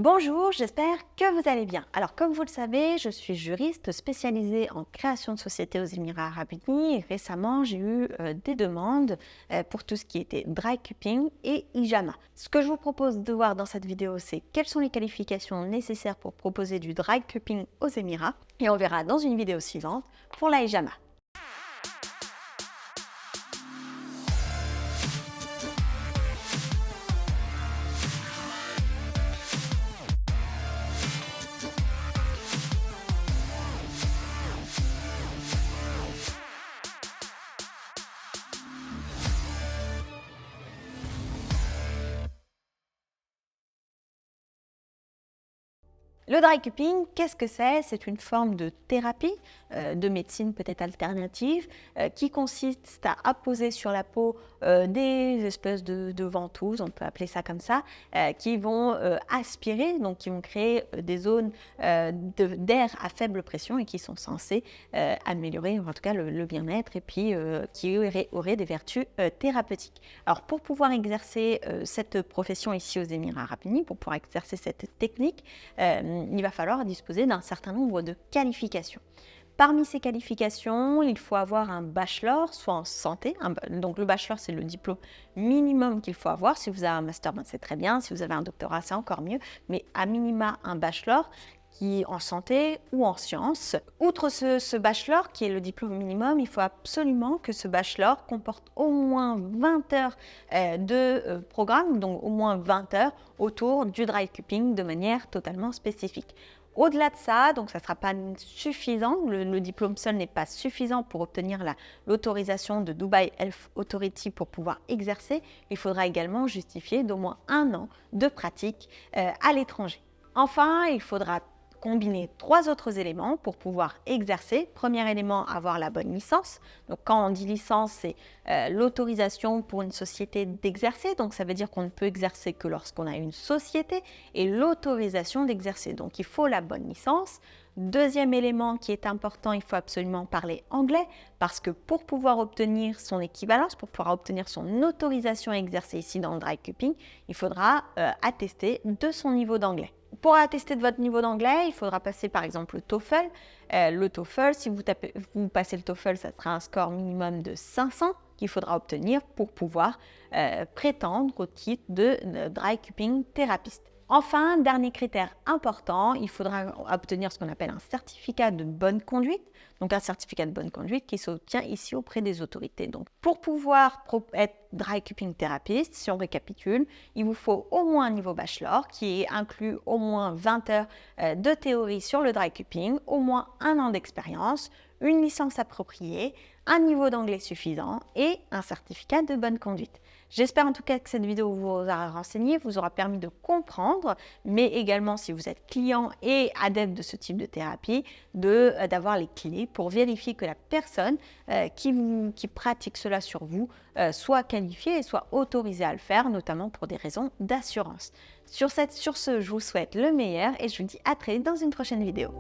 Bonjour, j'espère que vous allez bien. Alors, comme vous le savez, je suis juriste spécialisée en création de sociétés aux Émirats Arabes Unis et récemment, j'ai eu des demandes pour tout ce qui était dry cupping et hijama. Ce que je vous propose de voir dans cette vidéo, c'est quelles sont les qualifications nécessaires pour proposer du dry cupping aux Émirats et on verra dans une vidéo suivante pour la hijama. Le dry cupping, qu'est-ce que c'est? C'est une forme de thérapie, de médecine peut-être alternative, qui consiste à apposer sur la peau des espèces de ventouses, on peut appeler ça comme ça, qui vont aspirer, donc qui vont créer des zones d'air à faible pression et qui sont censées améliorer en tout cas le bien-être et puis qui auraient des vertus thérapeutiques. Alors pour pouvoir exercer cette profession ici aux Émirats Arabes Unis, pour pouvoir exercer cette technique, il va falloir disposer d'un certain nombre de qualifications. Parmi ces qualifications, il faut avoir un bachelor, soit en santé. Donc le bachelor, c'est le diplôme minimum qu'il faut avoir. Si vous avez un master, c'est très bien. Si vous avez un doctorat, c'est encore mieux. Mais à minima, un bachelor qui est en santé ou en sciences. Outre ce bachelor, qui est le diplôme minimum, il faut absolument que ce bachelor comporte au moins 20 heures de programme, donc au moins 20 heures autour du dry cupping de manière totalement spécifique. Au-delà de ça, donc ça ne sera pas suffisant, le diplôme seul n'est pas suffisant pour obtenir l'autorisation de Dubai Health Authority pour pouvoir exercer. Il faudra également justifier d'au moins 1 an de pratique à l'étranger. Enfin, il faudra combiner 3 autres éléments pour pouvoir exercer. Premier élément, avoir la bonne licence. Donc quand on dit licence, c'est l'autorisation pour une société d'exercer. Donc ça veut dire qu'on ne peut exercer que lorsqu'on a une société et l'autorisation d'exercer. Donc il faut la bonne licence. Deuxième élément qui est important, il faut absolument parler anglais parce que pour pouvoir obtenir son équivalence, pour pouvoir obtenir son autorisation à exercer ici dans le dry cupping, il faudra attester de son niveau d'anglais. Pour attester de votre niveau d'anglais, il faudra passer par exemple le TOEFL. Le TOEFL, si vous passez le TOEFL, ça sera un score minimum de 500 qu'il faudra obtenir pour pouvoir prétendre au titre de dry cupping thérapeute. Enfin, dernier critère important, il faudra obtenir ce qu'on appelle un certificat de bonne conduite. Donc un certificat de bonne conduite qui s'obtient ici auprès des autorités. Donc pour pouvoir être dry cupping thérapeute, si on récapitule, il vous faut au moins un niveau bachelor qui inclut au moins 20 heures de théorie sur le dry cupping, au moins 1 an d'expérience, une licence appropriée, un niveau d'anglais suffisant et un certificat de bonne conduite. J'espère en tout cas que cette vidéo vous aura renseigné, vous aura permis de comprendre, mais également si vous êtes client et adepte de ce type de thérapie, d'avoir les clés pour vérifier que la personne qui pratique cela sur vous soit qualifiée et soit autorisée à le faire, notamment pour des raisons d'assurance. Sur ce, je vous souhaite le meilleur et je vous dis à très vite dans une prochaine vidéo.